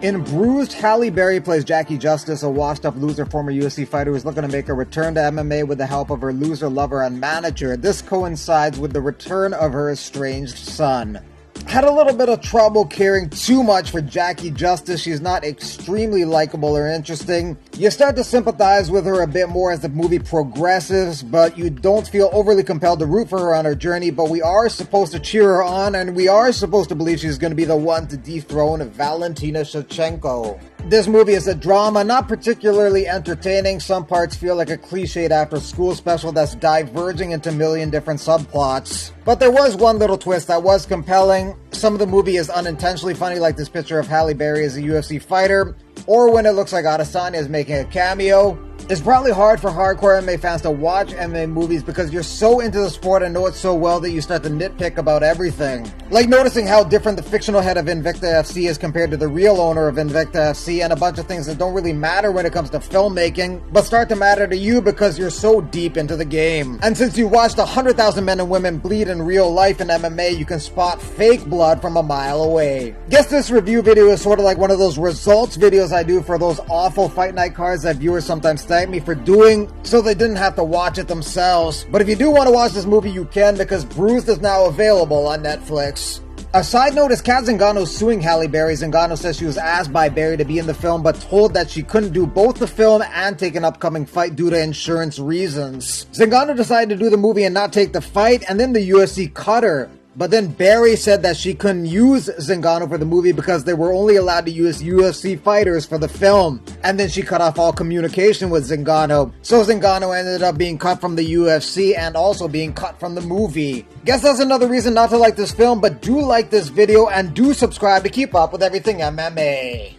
In Bruised, Halle plays Jackie Justice, a washed-up loser former UFC fighter who's looking to make a return to MMA with the help of her loser lover and manager. This coincides with the return of her estranged son. Had a little bit of trouble caring too much for Jackie Justice. She's not extremely likable or interesting. You start to sympathize with her a bit more as the movie progresses, but you don't feel overly compelled to root for her on her journey, but we are supposed to cheer her on, and we are supposed to believe she's going to be the one to dethrone Valentina Shevchenko. This movie is a drama, not particularly entertaining. Some parts feel like a cliched after-school special that's diverging into a million different subplots. But there was one little twist that was compelling. Some of the movie is unintentionally funny, like this picture of Halle Berry as a UFC fighter, or when it looks like Adesanya is making a cameo. It's probably hard for hardcore MMA fans to watch MMA movies because you're so into the sport and know it so well that you start to nitpick about everything. Like noticing how different the fictional head of Invicta FC is compared to the real owner of Invicta FC, and a bunch of things that don't really matter when it comes to filmmaking, but start to matter to you because you're so deep into the game. And since you watched 100,000 men and women bleed in real life in MMA, you can spot fake blood from a mile away. Guess this review video is sort of like one of those results videos I do for those awful fight night cards that viewers sometimes thank me for doing so they didn't have to watch it themselves. But if you do want to watch this movie, you can, because Bruised is now available on Netflix. A side note is Kat Zingano suing Halle Berry. Zingano says she was asked by Berry to be in the film, but told that she couldn't do both the film and take an upcoming fight due to insurance reasons. Zingano decided to do the movie and not take the fight, and then the UFC cut her. But then Berry said that she couldn't use Zingano for the movie because they were only allowed to use UFC fighters for the film. And then she cut off all communication with Zingano. So Zingano ended up being cut from the UFC and also being cut from the movie. Guess that's another reason not to like this film, but do like this video and do subscribe to keep up with everything MMA.